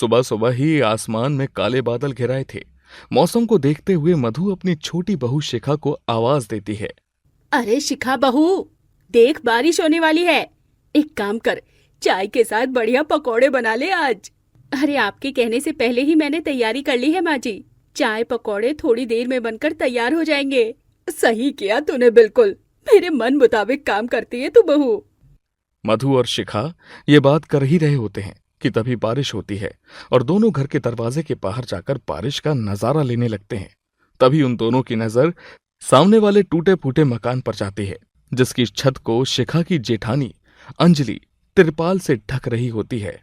सुबह सुबह ही आसमान में काले बादल घिराए थे। मौसम को देखते हुए मधु अपनी छोटी बहू शिखा को आवाज देती है। अरे शिखा बहू, देख बारिश होने वाली है। एक काम कर, चाय के साथ बढ़िया पकोड़े बना ले आज। अरे आपके कहने से पहले ही मैंने तैयारी कर ली है माँ जी। चाय पकोड़े थोड़ी देर में बनकर तैयार हो जाएंगे। सही किया तूने, बिल्कुल मेरे मन मुताबिक काम करती है तू बहू। मधु और शिखा ये बात कर ही रहे होते हैं कि तभी बारिश होती है और दोनों घर के दरवाजे के बाहर जाकर बारिश का नजारा लेने लगते हैं। तभी उन दोनों की नजर सामने वाले टूटे फूटे मकान पर जाती है, जिसकी छत को शिखा की जेठानी अंजलि तिरपाल से ढक रही होती है।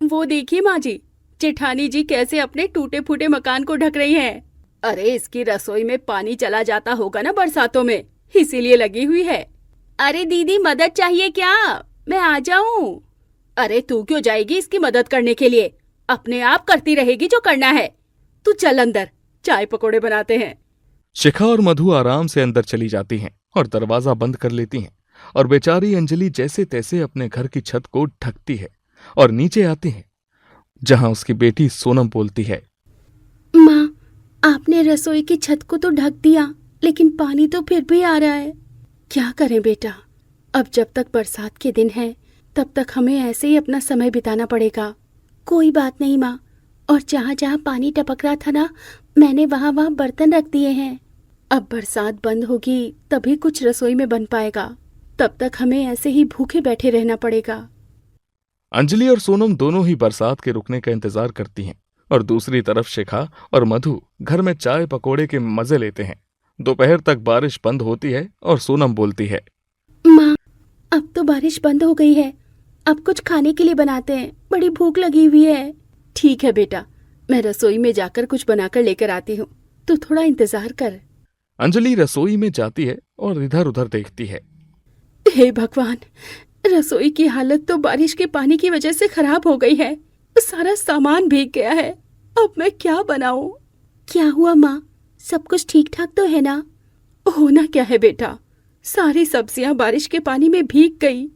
वो देखिए माँ जी, जेठानी जी कैसे अपने टूटे फूटे मकान को ढक रही हैं। अरे इसकी रसोई में पानी चला जाता होगा ना बरसातों में, इसीलिए लगी हुई है। अरे दीदी मदद चाहिए क्या? मैं आ जाऊं? अरे तू क्यों जाएगी इसकी मदद करने के लिए? अपने आप करती रहेगी जो करना है। तू चल अंदर, चाय पकोड़े बनाते हैं। शिखा और मधु आराम से अंदर चली जाती हैं और दरवाजा बंद कर लेती हैं और बेचारी अंजलि जैसे तैसे अपने घर की छत को ढकती है और नीचे आती है, जहां उसकी बेटी सोनम बोलती है। माँ, आपने रसोई की छत को तो ढक दिया, लेकिन पानी तो फिर भी आ रहा है। क्या करें बेटा, अब जब तक बरसात के दिन है तब तक हमें ऐसे ही अपना समय बिताना पड़ेगा। कोई बात नहीं माँ, और जहाँ जहाँ पानी टपक रहा था ना, मैंने वहाँ वहाँ बर्तन रख दिए हैं। अब बरसात बंद होगी तभी कुछ रसोई में बन पाएगा, तब तक हमें ऐसे ही भूखे बैठे रहना पड़ेगा। अंजलि और सोनम दोनों ही बरसात के रुकने का इंतजार करती हैं और दूसरी तरफ शिखा और मधु घर में चाय पकोड़े के मजे लेते हैं। दोपहर तक बारिश बंद होती है और सोनम बोलती है। माँ, अब तो बारिश बंद हो गई है, अब कुछ खाने के लिए बनाते हैं, बड़ी भूख लगी हुई है। ठीक है बेटा, मैं रसोई में जाकर कुछ बनाकर लेकर आती हूँ, तू थोड़ा इंतजार कर। अंजलि रसोई में जाती है और इधर उधर देखती है। हे भगवान, रसोई की हालत तो बारिश के पानी की वजह से खराब हो गई है। सारा सामान भीग गया है, अब मैं क्या बनाऊं? क्या हुआ माँ, सब कुछ ठीक ठाक तो है ना? होना क्या है बेटा, सारी सब्जियां बारिश के पानी में भीग गई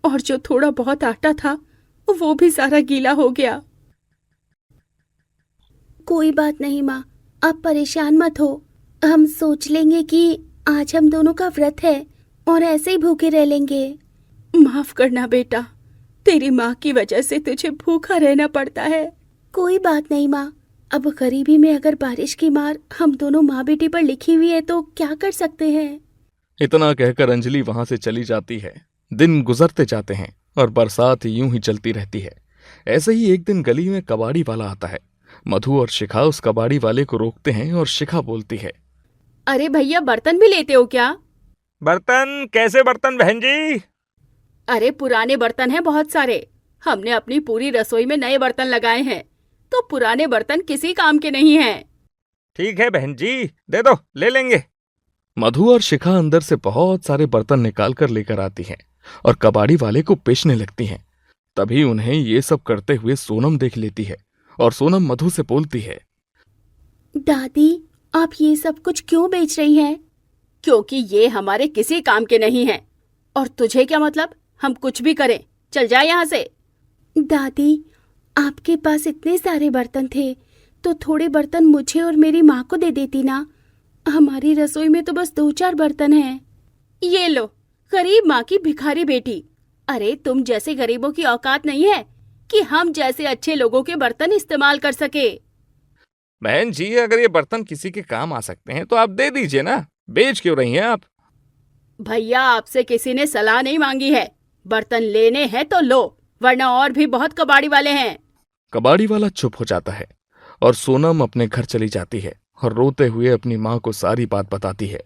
और जो थोड़ा बहुत आटा था वो भी सारा गीला हो गया। कोई बात नहीं माँ, आप परेशान मत हो। हम सोच लेंगे कि आज हम दोनों का व्रत है और ऐसे ही भूखे रह लेंगे। माफ करना बेटा, तेरी माँ की वजह से तुझे भूखा रहना पड़ता है। कोई बात नहीं माँ, अब गरीबी में अगर बारिश की मार हम दोनों माँ बेटी पर लिखी हुई है तो क्या कर सकते हैं। इतना कहकर अंजलि वहां से चली जाती है। दिन गुजरते जाते हैं और बरसात यूं ही चलती रहती है। ऐसे ही एक दिन गली में कबाड़ी वाला आता है। मधु और शिखा उस कबाड़ी वाले को रोकते हैं और शिखा बोलती है। अरे भैया, बर्तन भी लेते हो क्या? बर्तन? कैसे बर्तन बहन जी? अरे पुराने बर्तन हैं बहुत सारे, हमने अपनी पूरी रसोई में नए बर्तन लगाए हैं, तो पुराने बर्तन किसी काम के नहीं हैं। ठीक है बहन जी, दे दो, ले लेंगे। मधु और शिखा अंदर से बहुत सारे बर्तन निकाल कर लेकर आती हैं और कबाड़ी वाले को बेचने लगती हैं। तभी उन्हें ये सब करते हुए सोनम देख लेती है और सोनम मधु से बोलती है। दादी, आप ये सब कुछ क्यों बेच रही हैं? क्योंकि ये हमारे किसी काम के नहीं हैं। और तुझे क्या मतलब, हम कुछ भी करें? चल जा यहाँ से। दादी, आपके पास इतने सारे बर्तन थे तो थोड़े बर्तन मुझे और मेरी माँ को दे देती ना। हमारी रसोई में तो बस 2-4 बर्तन हैं। ये लो, गरीब माँ की भिखारी बेटी। अरे तुम जैसे गरीबों की औकात नहीं है कि हम जैसे अच्छे लोगों के बर्तन इस्तेमाल कर सके। बहन जी, अगर ये बर्तन किसी के काम आ सकते हैं तो आप दे दीजिए ना, बेच क्यों रही हैं आप? भैया, आपसे किसी ने सलाह नहीं मांगी है, बर्तन लेने हैं तो लो, वरना और भी बहुत कबाड़ी वाले हैं। कबाड़ी वाला चुप हो जाता है और सोनम अपने घर चली जाती है और रोते हुए अपनी माँ को सारी बात बताती है।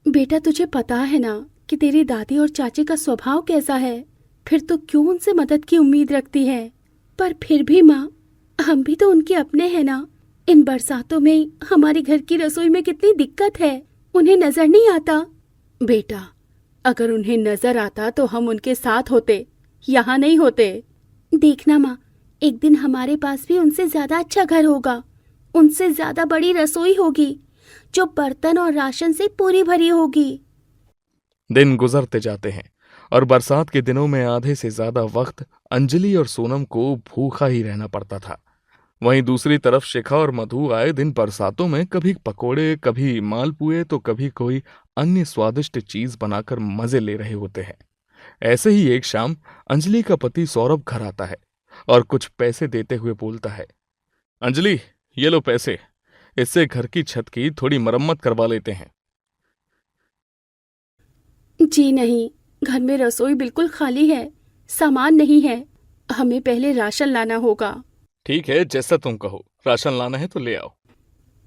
बेटा, तुझे पता है ना कि तेरी दादी और चाची का स्वभाव कैसा है, फिर तो क्यों उनसे मदद की उम्मीद रखती है? पर फिर भी माँ, हम भी तो उनके अपने हैं ना। इन बरसातों में हमारे घर की रसोई में कितनी दिक्कत है, उन्हें नजर नहीं आता? बेटा, अगर उन्हें नजर आता तो हम उनके साथ होते, यहाँ नहीं होते। देखना माँ, एक दिन हमारे पास भी उनसे ज्यादा अच्छा घर होगा, उनसे ज्यादा बड़ी रसोई होगी, जो बर्तन और राशन से पूरी भरी होगी। दिन गुजरते जाते हैं और बरसात के दिनों में आधे से ज्यादा वक्त अंजलि और सोनम को भूखा ही रहना पड़ता था। वहीं दूसरी तरफ शिखा और मधु आए दिन बरसातों में कभी पकोड़े, कभी मालपुए, तो कभी कोई अन्य स्वादिष्ट चीज बनाकर मजे ले रहे होते हैं। ऐसे ही एक शाम अंजलि का पति सौरभ घर आता है और कुछ पैसे देते हुए बोलता है, अंजलि, ये लो पैसे, इससे घर की छत की थोड़ी मरम्मत करवा लेते हैं। जी नहीं, घर में रसोई बिल्कुल खाली है, सामान नहीं है, हमें पहले राशन लाना होगा। ठीक है, जैसा तुम कहो, राशन लाना है तो ले आओ।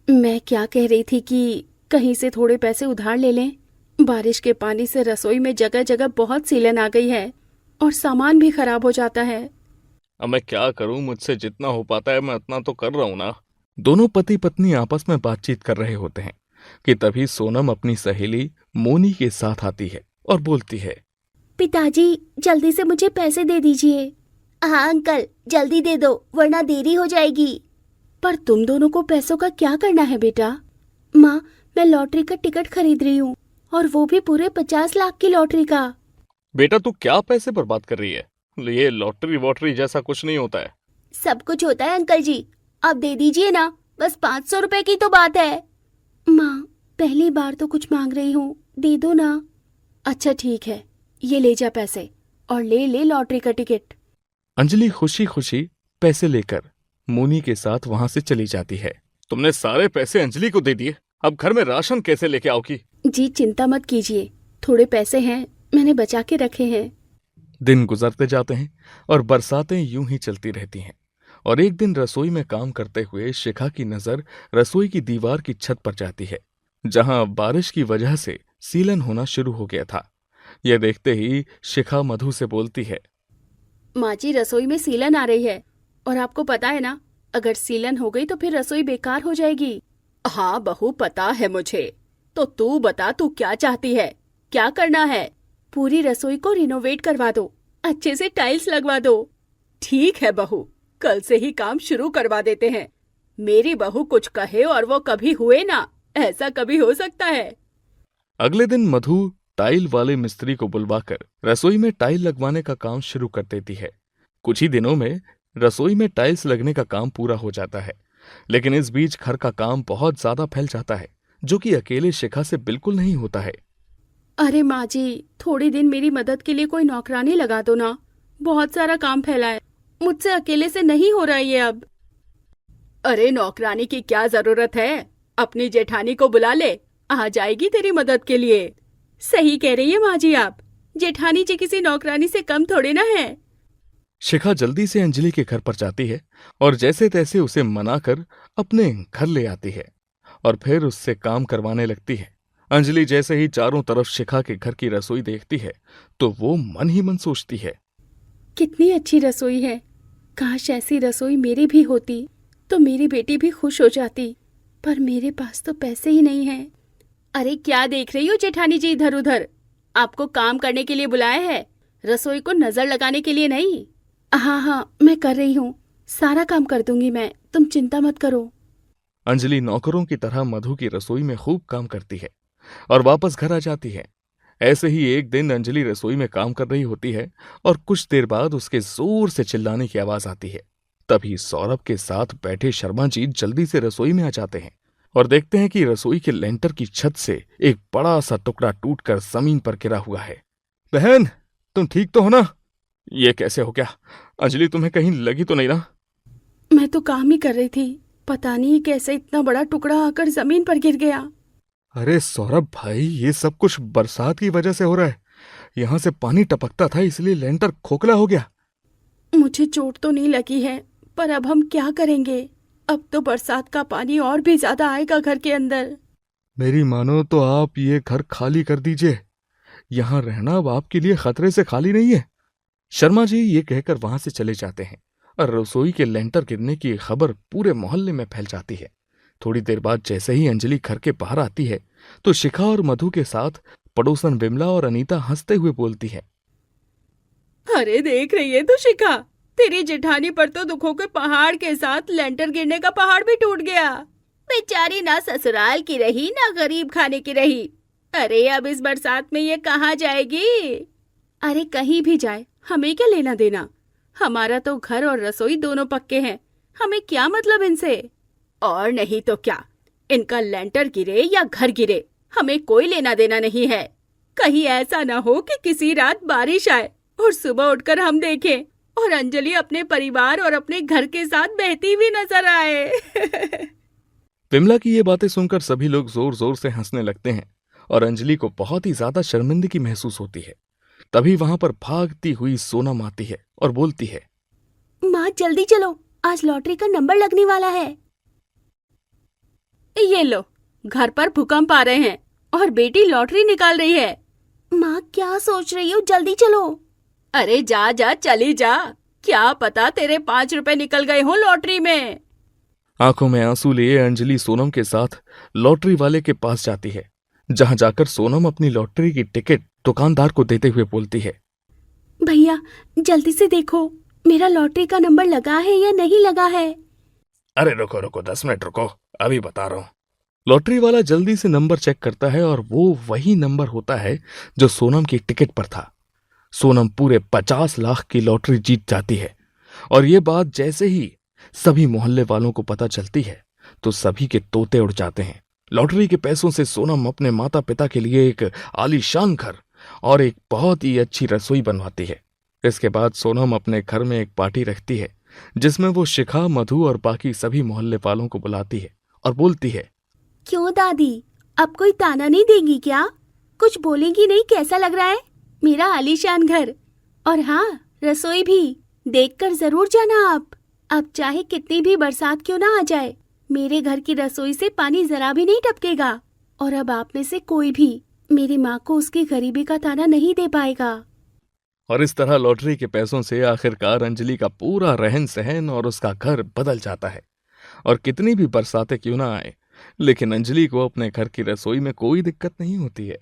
मैं क्या कह रही थी कि कहीं से थोड़े पैसे उधार ले लें। बारिश के पानी से रसोई में जगह जगह बहुत सीलन आ गई है और सामान भी खराब हो जाता है। अब मैं क्या करूं, मुझसे जितना हो पाता है मैं उतना तो कर रहा हूं ना। दोनों पति पत्नी आपस में बातचीत कर रहे होते हैं कि तभी सोनम अपनी सहेली मोनी के साथ आती है और बोलती है, पिताजी, जल्दी से मुझे पैसे दे दीजिए। हाँ अंकल, जल्दी दे दो वरना देरी हो जाएगी। पर तुम दोनों को पैसों का क्या करना है बेटा? माँ, मैं लॉटरी का टिकट खरीद रही हूँ, और वो भी पूरे 50 लाख की लॉटरी का। बेटा तू क्या पैसे बर्बाद कर रही है? ये लॉटरी वॉटरी जैसा कुछ नहीं होता है। सब कुछ होता है अंकल जी, आप दे दीजिए ना, बस 500 रुपए की तो बात है। माँ, पहली बार तो कुछ मांग रही हूँ, दे दो ना। अच्छा ठीक है, ये ले जा पैसे और ले ले लॉटरी का टिकट। अंजलि खुशी खुशी पैसे लेकर मोनी के साथ वहां से चली जाती है। तुमने सारे पैसे अंजलि को दे दिए, अब घर में राशन कैसे लेके आओगी? जी चिंता मत कीजिए, थोड़े पैसे हैं, मैंने बचा के रखे हैं। दिन गुजरते जाते हैं और बरसातें यूं ही चलती रहती हैं। और एक दिन रसोई में काम करते हुए शिखा की नजर रसोई की दीवार की छत पर जाती है, जहां बारिश की वजह से सीलन होना शुरू हो गया था। यह देखते ही शिखा मधु से बोलती है, माँ जी, रसोई में सीलन आ रही है, और आपको पता है ना, अगर सीलन हो गई तो फिर रसोई बेकार हो जाएगी। हाँ बहू, पता है मुझे। तो तू बता, तू क्या चाहती है, क्या करना है? पूरी रसोई को रिनोवेट करवा दो, अच्छे से टाइल्स लगवा दो। ठीक है बहू, कल से ही काम शुरू करवा देते हैं। मेरी बहू कुछ कहे और वो कभी हुए ना, ऐसा कभी हो सकता है? अगले दिन मधु टाइल वाले मिस्त्री को बुलवाकर रसोई में टाइल लगवाने का काम शुरू कर देती है। कुछ ही दिनों में रसोई में टाइल्स लगने का काम पूरा हो जाता है, लेकिन इस बीच घर का काम बहुत ज्यादा फैल जाता है, जो कि अकेले शिखा से बिल्कुल नहीं होता है। अरे माँ जी, थोड़ी दिन मेरी मदद के लिए कोई नौकरानी लगा दो ना, बहुत सारा काम फैला है, मुझसे अकेले से नहीं हो रहा है ये अब। अरे नौकरानी की क्या जरूरत है, अपनी जेठानी को बुला ले, आ जाएगी तेरी मदद के लिए। सही कह रही है माँ जी आप, जेठानी जी किसी नौकरानी से कम थोड़े ना है। शिखा जल्दी से अंजलि के घर पर जाती है और जैसे तैसे उसे मनाकर अपने घर ले आती है और फिर उससे काम करवाने लगती है। अंजलि जैसे ही चारों तरफ शिखा के घर की रसोई देखती है तो वो मन ही मन सोचती है, कितनी अच्छी रसोई है, काश ऐसी रसोई मेरी भी होती तो मेरी बेटी भी खुश हो जाती, पर मेरे पास तो पैसे ही नहीं हैं। अरे क्या देख रही हो जेठानी जी इधर उधर, आपको काम करने के लिए बुलाया है, रसोई को नजर लगाने के लिए नहीं। हाँ हाँ, मैं कर रही हूँ, सारा काम कर दूंगी मैं, तुम चिंता मत करो। अंजलि नौकरों की तरह मधु की रसोई में खूब काम करती है और वापस घर आ जाती है। ऐसे ही एक दिन अंजलि रसोई में काम कर रही होती है और कुछ देर बाद उसके जोर से चिल्लाने की आवाज आती है। तभी सौरभ के साथ बैठे शर्मा जी जल्दी से रसोई में आ जाते हैं और देखते हैं कि रसोई के लेंटर की छत से एक बड़ा सा टुकड़ा टूटकर जमीन पर गिरा हुआ है। बहन, तुम ठीक तो हो ना? ये कैसे हो गया? अंजलि तुम्हें कहीं लगी तो नहीं ना? मैं तो काम ही कर रही थी, पता नहीं कैसे इतना बड़ा टुकड़ा आकर जमीन पर गिर गया। अरे सौरभ भाई, ये सब कुछ बरसात की वजह से हो रहा है। यहाँ से पानी टपकता था इसलिए लेंटर खोखला हो गया। मुझे चोट तो नहीं लगी है, पर अब हम क्या करेंगे? अब तो बरसात का पानी और भी ज्यादा आएगा घर के अंदर। मेरी मानो तो आप ये घर खाली कर दीजिए, यहाँ रहना अब आपके लिए खतरे से खाली नहीं है। शर्मा जी ये कहकर वहां से चले जाते हैं और रसोई के लेंटर गिरने की खबर पूरे मोहल्ले में फैल जाती है। थोड़ी देर बाद जैसे ही अंजलि घर के बाहर आती है तो शिखा और मधु के साथ पड़ोसन विमला और अनीता हंसते हुए बोलती है, अरे देख रही है तो शिखा, तेरी जेठानी पर तो दुखों के पहाड़ के साथ लेंटर गिरने का पहाड़ भी टूट गया। बेचारी ना ससुराल की रही ना गरीब खाने की रही। अरे अब इस बरसात में ये कहाँ जाएगी? अरे कहीं भी जाए हमें क्या लेना देना। हमारा तो घर और रसोई दोनों पक्के हैं, हमें क्या मतलब इनसे। और नहीं तो क्या, इनका लेंटर गिरे या घर गिरे हमें कोई लेना देना नहीं है। कहीं ऐसा ना हो कि किसी रात बारिश आए और सुबह उठकर हम देखें और अंजलि अपने परिवार और अपने घर के साथ बहती हुई नजर आए। विमला की ये बातें सुनकर सभी लोग जोर जोर से हंसने लगते हैं और अंजलि को बहुत ही ज्यादा शर्मिंदगी महसूस होती है। तभी वहां पर भागती हुई सोनम आती है और बोलती है, माँ जल्दी चलो, आज लॉटरी का नंबर लगने वाला है। ये लो, घर पर भूकंप आ रहे हैं और बेटी लॉटरी निकाल रही है। माँ क्या सोच रही हो, जल्दी चलो। अरे जा जा चली जा, क्या पता तेरे 5 रुपए निकल गए हो लॉटरी में। आंखों में आंसू लिए अंजलि सोनम के साथ लॉटरी वाले के पास जाती है, जहां जाकर सोनम अपनी लॉटरी की टिकट दुकानदार को देते हुए बोलती है, भैया जल्दी से देखो मेरा लॉटरी का नंबर लगा है या नहीं लगा है। अरे रुको रुको 10 मिनट रुको, अभी बता रहा हूं। लॉटरी वाला जल्दी से नंबर चेक करता है और वो वही नंबर होता है जो सोनम की टिकट पर था। सोनम पूरे 50 लाख की लॉटरी जीत जाती है और ये बात जैसे ही सभी मोहल्ले वालों को पता चलती है तो सभी के तोते उड़ जाते हैं। लॉटरी के पैसों से सोनम अपने माता पिता के लिए एक आलीशान घर और एक बहुत ही अच्छी रसोई बनवाती है। इसके बाद सोनम अपने घर में एक पार्टी रखती है जिसमें वो शिखा, मधु और बाकी सभी मोहल्ले वालों को बुलाती है और बोलती है, क्यों दादी, अब कोई ताना नहीं देंगी क्या? कुछ बोलेंगी नहीं? कैसा लग रहा है मेरा आलीशान घर? और हाँ, रसोई भी देखकर जरूर जाना आप। अब चाहे कितनी भी बरसात क्यों ना आ जाए, मेरे घर की रसोई से पानी जरा भी नहीं टपकेगा। और अब आप में से कोई भी मेरी माँ को उसकी गरीबी का ताना नहीं दे पाएगा। और इस तरह लॉटरी के पैसों से आखिरकार अंजलि का पूरा रहन सहन और उसका घर बदल जाता है। और कितनी भी बरसातें क्यों ना आए, लेकिन अंजलि को अपने घर की रसोई में कोई दिक्कत नहीं होती है।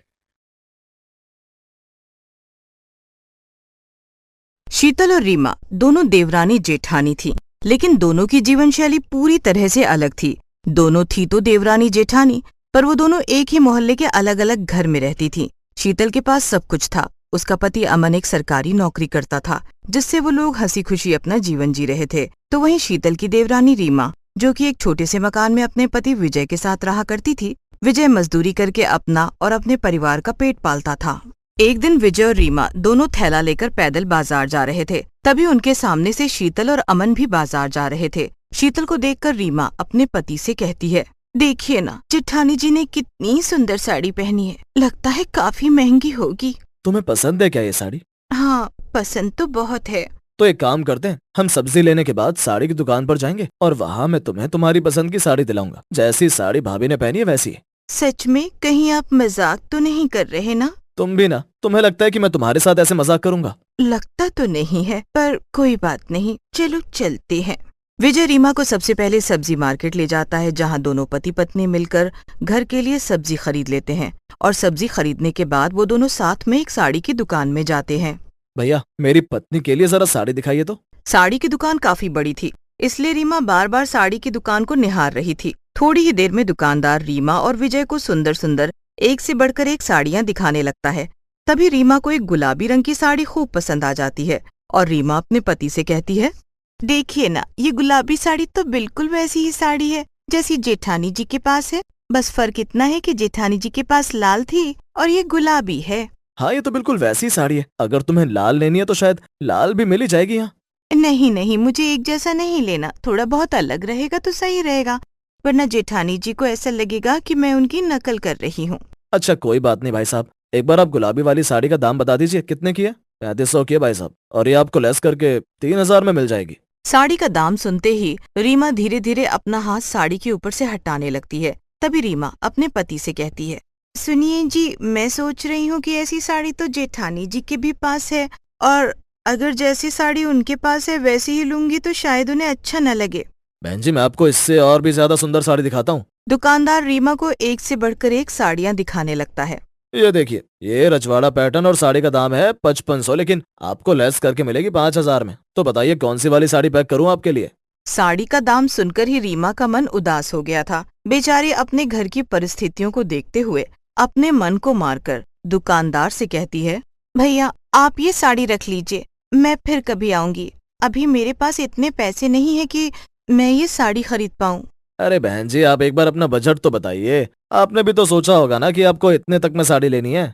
शीतल और रीमा दोनों देवरानी जेठानी थीं, लेकिन दोनों की जीवन शैली पूरी तरह से अलग थी। दोनों थी तो देवरानी जेठानी, पर वो दोनों एक ही मोहल्ले के अलग अलग घर में रहती थीं। शीतल के पास सब कुछ था। उसका पति अमन एक सरकारी नौकरी करता था, जिससे वो लोग हंसी खुशी अपना जीवन जी रहे थे। तो वहीं शीतल की देवरानी रीमा, जो कि एक छोटे से मकान में अपने पति विजय के साथ रहा करती थी। विजय मजदूरी करके अपना और अपने परिवार का पेट पालता था। एक दिन विजय और रीमा दोनों थैला लेकर पैदल बाजार जा रहे थे। तभी उनके सामने से शीतल और अमन भी बाजार जा रहे थे। शीतल को देखकर रीमा अपने पति से कहती है, देखिए ना, जेठानी जी ने कितनी सुंदर साड़ी पहनी है, लगता है काफी महंगी होगी। तुम्हें पसंद है क्या ये साड़ी? हाँ, पसंद तो बहुत है। तो एक काम करते हैं, हम सब्जी लेने के बाद साड़ी की दुकान पर जाएंगे और वहाँ मैं तुम्हें तुम्हारी पसंद की साड़ी दिलाऊंगा। जैसी साड़ी भाभी ने पहनी है वैसी है। सच में? कहीं आप मजाक तो नहीं कर रहे ना? तुम भी ना। तुम्हें लगता है कि मैं तुम्हारे साथ ऐसे मजाक करूंगा? लगता तो नहीं है, पर कोई बात नहीं, चलो चलते हैं। विजय रीमा को सबसे पहले सब्जी मार्केट ले जाता है, जहां दोनों पति पत्नी मिलकर घर के लिए सब्जी खरीद लेते हैं। और सब्जी खरीदने के बाद वो दोनों साथ में एक साड़ी की दुकान में जाते हैं। भैया, मेरी पत्नी के लिए जरा साड़ी दिखाइए तो। साड़ी की दुकान काफी बड़ी थी, इसलिए रीमा बार बार साड़ी की दुकान को निहार रही थी। थोड़ी ही देर में दुकानदार रीमा और विजय को सुंदर सुंदर एक से बढ़कर एक साड़ियां दिखाने लगता है। तभी रीमा को एक गुलाबी रंग की साड़ी खूब पसंद आ जाती है और रीमा अपने पति से कहती है, देखिए ना, ये गुलाबी साड़ी तो बिल्कुल वैसी ही साड़ी है जैसी जेठानी जी के पास है। बस फर्क इतना है कि जेठानी जी के पास लाल थी और ये गुलाबी है। हाँ, ये तो बिल्कुल वैसी साड़ी है। अगर तुम्हें लाल लेनी है तो शायद लाल भी मिल ही जाएगी यहाँ। नहीं नहीं, मुझे एक जैसा नहीं लेना, थोड़ा बहुत अलग रहेगा तो सही रहेगा, वरना जेठानी जी को ऐसा लगेगा कि मैं उनकी नकल कर रही हूँ। अच्छा, कोई बात नहीं भाई साहब, एक बार आप गुलाबी वाली साड़ी का दाम बता दीजिए, कितने की है? 3500 की है भाई साहब, और ये आपको लेस करके 3000 में मिल जाएगी। साड़ी का दाम सुनते ही रीमा धीरे धीरे अपना हाथ साड़ी के ऊपर से हटाने लगती है। तभी रीमा अपने पति से कहती है, सुनिए जी, मैं सोच रही हूँ कि ऐसी साड़ी तो जेठानी जी के भी पास है, और अगर जैसी साड़ी उनके पास है वैसी ही लूंगी तो शायद उन्हें अच्छा न लगे। बहन जी, मैं आपको इससे और भी ज्यादा सुंदर साड़ी दिखाता हूँ। दुकानदार रीमा को एक से बढ़कर एक साड़ियाँ दिखाने लगता है। ये देखिए, ये रजवाड़ा पैटर्न और साड़ी का दाम है 5500, लेकिन आपको लेस करके मिलेगी 5000 में। तो बताइए कौन सी वाली साड़ी पैक करूँ आपके लिए? साड़ी का दाम सुनकर ही रीमा का मन उदास हो गया था। बेचारी अपने घर की परिस्थितियों को देखते हुए अपने मन को मारकर दुकानदार से कहती है, भैया आप ये साड़ी रख लीजिए, मैं फिर कभी आऊंगी। अभी मेरे पास इतने पैसे नहीं है कि मैं ये साड़ी खरीद पाऊं। अरे बहन जी, आप एक बार अपना बजट तो बताइए। आपने भी तो सोचा होगा ना कि आपको इतने तक में साड़ी लेनी है।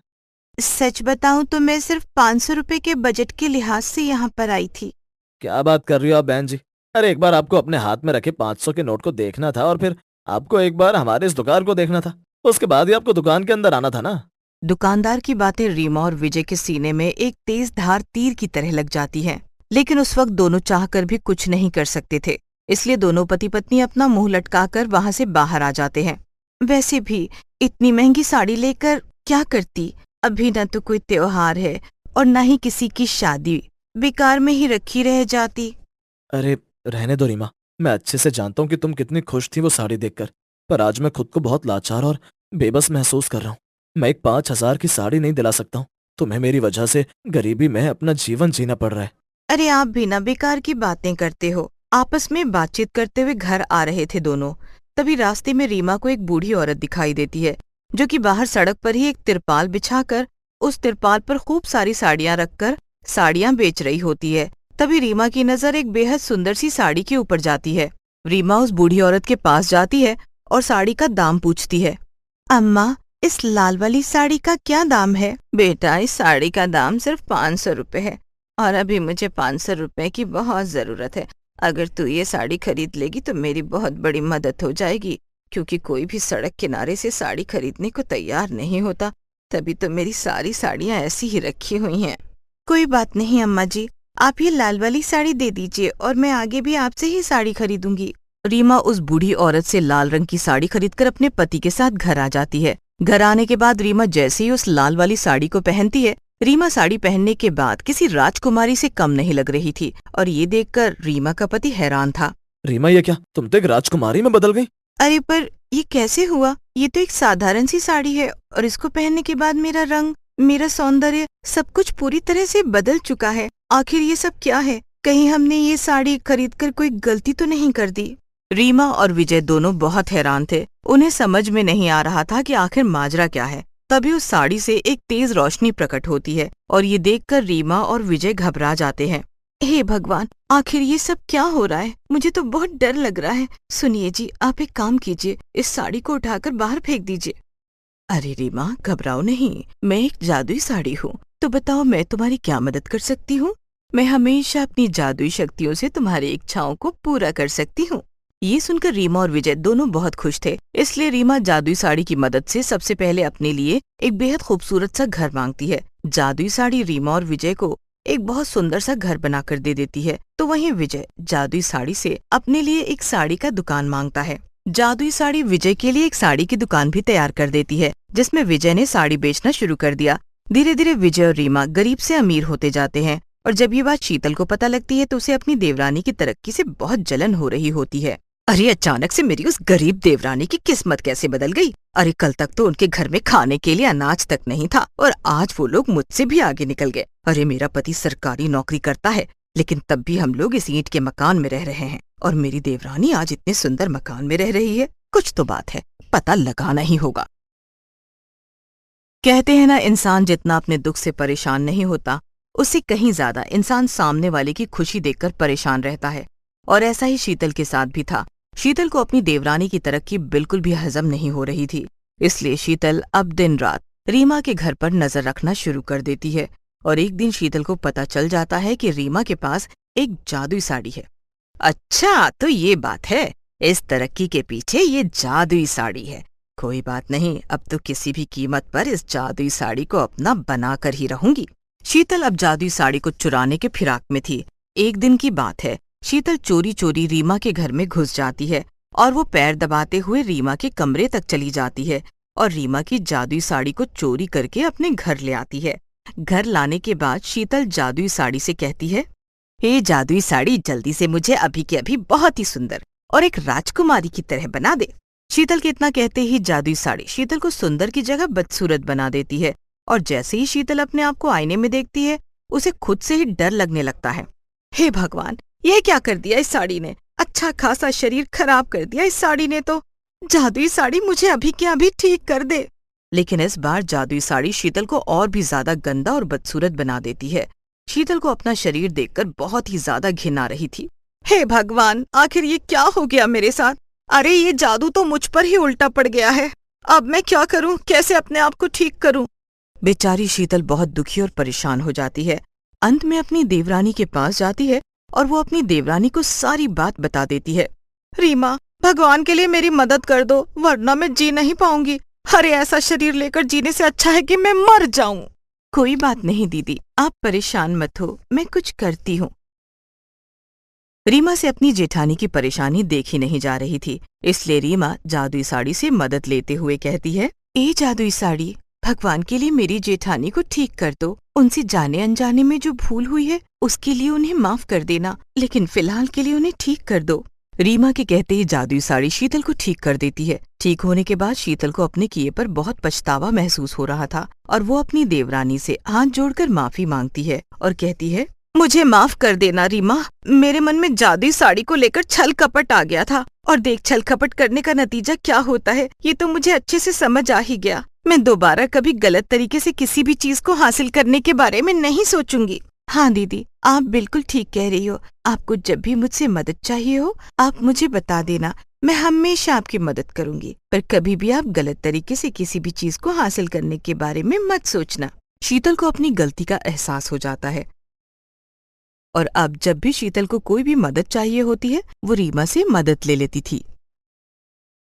सच बताऊं तो मैं सिर्फ 500 रुपए के बजट के लिहाज से यहाँ पर आई थी। क्या बात कर रही हो आप बहन जी? अरे एक बार आपको अपने हाथ में रखे 500 के नोट को देखना था, और फिर आपको एक बार हमारे इस दुकान को देखना था। उसके बाद ही आपको दुकान के अंदर आना था ना। दुकानदार की बातें रीमा और विजय के सीने में एक तेज धार तीर की तरह लग जाती हैं। लेकिन उस वक्त दोनों चाहकर भी कुछ नहीं कर सकते थे, इसलिए दोनों पति पत्नी अपना मुंह लटकाकर वहां से बाहर आ जाते हैं। वैसे भी इतनी महंगी साड़ी लेकर क्या करती? अभी न तो कोई त्योहार है और न ही किसी की शादी, बेकार में ही रखी रह जाती। अरे रहने दो रीमा, मैं अच्छे से जानता हूँ कि तुम कितनी खुश थी वो साड़ी देखकर, पर आज मैं खुद को बहुत लाचार और बेबस महसूस कर रहा हूँ। मैं एक 5,000 की साड़ी नहीं दिला सकता हूँ। तुम्हें मेरी वजह से गरीबी में अपना जीवन जीना पड़ रहा है। अरे आप भी ना बेकार की बातें करते हो। आपस में बातचीत करते हुए घर आ रहे थे दोनों। तभी रास्ते में रीमा को एक बूढ़ी औरत दिखाई देती है, जो कि बाहर सड़क पर ही एक तिरपाल बिछाकर उस तिरपाल पर खूब सारी साड़ियां रखकर साड़ियां बेच रही होती है। तभी रीमा की नजर एक बेहद सुंदर सी साड़ी के ऊपर जाती है। रीमा उस बूढ़ी औरत के पास जाती है और साड़ी का दाम पूछती है। अम्मा, इस लाल वाली साड़ी का क्या दाम है? बेटा, इस साड़ी का दाम सिर्फ 500 रुपए है और अभी मुझे 500 रुपए की बहुत जरूरत है। अगर तू ये साड़ी खरीद लेगी तो मेरी बहुत बड़ी मदद हो जाएगी, क्योंकि कोई भी सड़क किनारे से साड़ी खरीदने को तैयार नहीं होता। तभी तो मेरी सारी साड़ियां ऐसी ही रखी हुई हैं। कोई बात नहीं अम्मा जी, आप ये लाल वाली साड़ी दे दीजिए और मैं आगे भी आपसे ही साड़ी खरीदूंगी। रीमा उस बूढ़ी औरत से लाल रंग की साड़ी खरीदकर अपने पति के साथ घर आ जाती है। घर आने के बाद रीमा जैसे ही उस लाल वाली साड़ी को पहनती है, रीमा साड़ी पहनने के बाद किसी राजकुमारी से कम नहीं लग रही थी और ये देखकर रीमा का पति हैरान था। रीमा, ये क्या, तुम तो एक राजकुमारी में बदल गई? अरे पर ये कैसे हुआ? ये तो एक साधारण सी साड़ी है और इसको पहनने के बाद मेरा रंग, मेरा सौंदर्य, सब कुछ पूरी तरह से बदल चुका है। आखिर ये सब क्या है? कहीं हमने ये साड़ी खरीदकर कोई गलती तो नहीं कर दी? रीमा और विजय दोनों बहुत हैरान थे। उन्हें समझ में नहीं आ रहा था कि आखिर माजरा क्या है। तभी उस साड़ी से एक तेज रोशनी प्रकट होती है और ये देखकर रीमा और विजय घबरा जाते हैं। हे भगवान, आखिर ये सब क्या हो रहा है? मुझे तो बहुत डर लग रहा है। सुनिए जी, आप एक काम कीजिए, इस साड़ी को उठाकर बाहर फेंक दीजिए। अरे रीमा, घबराओ नहीं, मैं एक जादुई साड़ी हूँ। तो बताओ, मैं तुम्हारी क्या मदद कर सकती हूँ? मैं हमेशा अपनी जादुई शक्तियों से तुम्हारी इच्छाओं को पूरा कर सकती हूँ। ये सुनकर रीमा और विजय दोनों बहुत खुश थे, इसलिए रीमा जादुई साड़ी की मदद से सबसे पहले अपने लिए एक बेहद खूबसूरत सा घर मांगती है। जादुई साड़ी रीमा और विजय को एक बहुत सुंदर सा घर बनाकर दे देती है। तो वहीं विजय जादुई साड़ी से अपने लिए एक साड़ी का दुकान मांगता है। जादुई साड़ी विजय के लिए एक साड़ी की दुकान भी तैयार कर देती है, जिसमें विजय ने साड़ी बेचना शुरू कर दिया। धीरे धीरे विजय और रीमा गरीब से अमीर होते जाते हैं और जब ये बात शीतल को पता लगती है तो उसे अपनी देवरानी की तरक्की से बहुत जलन हो रही होती है। अरे अचानक से मेरी उस गरीब देवरानी की किस्मत कैसे बदल गई? अरे कल तक तो उनके घर में खाने के लिए अनाज तक नहीं था और आज वो लोग मुझसे भी आगे निकल गए। अरे मेरा पति सरकारी नौकरी करता है, लेकिन तब भी हम लोग इस ईंट के मकान में रह रहे हैं और मेरी देवरानी आज इतने सुंदर मकान में रह रही है। कुछ तो बात है, पता लगाना ही होगा। कहते हैं ना, इंसान जितना अपने दुख से परेशान नहीं होता, उससे कहीं ज्यादा इंसान सामने वाले की खुशी देखकर परेशान रहता है। और ऐसा ही शीतल के साथ भी था। शीतल को अपनी देवरानी की तरक्की बिल्कुल भी हजम नहीं हो रही थी, इसलिए शीतल अब दिन रात रीमा के घर पर नजर रखना शुरू कर देती है। और एक दिन शीतल को पता चल जाता है कि रीमा के पास एक जादुई साड़ी है। अच्छा, तो ये बात है, इस तरक्की के पीछे ये जादुई साड़ी है। कोई बात नहीं, अब तो किसी भी कीमत पर इस जादुई साड़ी को अपना बना कर ही रहूंगी। शीतल अब जादुई साड़ी को चुराने के फिराक में थी। एक दिन की बात है, शीतल चोरी चोरी रीमा के घर में घुस जाती है और वो पैर दबाते हुए रीमा के कमरे तक चली जाती है और रीमा की जादुई साड़ी को चोरी करके अपने घर ले आती है। घर लाने के बाद शीतल जादुई साड़ी से कहती है, हे जादुई साड़ी, जल्दी से मुझे अभी के अभी बहुत ही सुंदर और एक राजकुमारी की तरह बना दे। शीतल के इतना कहते ही जादुई साड़ी शीतल को सुंदर की जगह बदसूरत बना देती है और जैसे ही शीतल अपने आप को आईने में देखती है, उसे खुद से ही डर लगने लगता है। हे भगवान, ये क्या कर दिया इस साड़ी ने? अच्छा खासा शरीर खराब कर दिया इस साड़ी ने तो। जादुई साड़ी मुझे अभी के अभी ठीक कर दे। लेकिन इस बार जादुई साड़ी शीतल को और भी ज्यादा गंदा और बदसूरत बना देती है। शीतल को अपना शरीर देखकर बहुत ही ज्यादा घिन आ रही थी। हे भगवान, आखिर ये क्या हो गया मेरे साथ? अरे ये जादू तो मुझ पर ही उल्टा पड़ गया है। अब मैं क्या करूं? कैसे अपने आप को ठीक करूं? बेचारी शीतल बहुत दुखी और परेशान हो जाती है। अंत में अपनी देवरानी के पास जाती है और वो अपनी देवरानी को सारी बात बता देती है। रीमा, भगवान के लिए मेरी मदद कर दो, वरना मैं जी नहीं पाऊंगी। अरे ऐसा शरीर लेकर जीने से अच्छा है कि मैं मर जाऊं। कोई बात नहीं दीदी, आप परेशान मत हो, मैं कुछ करती हूँ। रीमा से अपनी जेठानी की परेशानी देखी नहीं जा रही थी, इसलिए रीमा जादुई साड़ी से मदद लेते हुए कहती है, ए जादुई साड़ी, भगवान के लिए मेरी जेठानी को ठीक कर दो। उनसे जाने अनजाने में जो भूल हुई है उसके लिए उन्हें माफ कर देना, लेकिन फिलहाल के लिए उन्हें ठीक कर दो। रीमा के कहते ही जादुई साड़ी शीतल को ठीक कर देती है। ठीक होने के बाद शीतल को अपने किए पर बहुत पछतावा महसूस हो रहा था और वो अपनी देवरानी से हाथ जोड़कर माफी मांगती है और कहती है, मुझे माफ कर देना रीमा, मेरे मन में जादुई साड़ी को लेकर छल कपट आ गया था और देख छल कपट करने का नतीजा क्या होता है ये तो मुझे अच्छे से समझ आ ही गया। मैं दोबारा कभी गलत तरीके से किसी भी चीज को हासिल करने के बारे में नहीं सोचूंगी। हाँ दीदी, आप बिल्कुल ठीक कह रही हो। आपको जब भी मुझसे मदद चाहिए हो आप मुझे बता देना, मैं हमेशा आपकी मदद करूंगी, पर कभी भी आप गलत तरीके से किसी भी चीज को हासिल करने के बारे में मत सोचना। शीतल को अपनी गलती का एहसास हो जाता है और अब जब भी शीतल को कोई भी मदद चाहिए होती है वो रीमा से मदद ले लेती थी।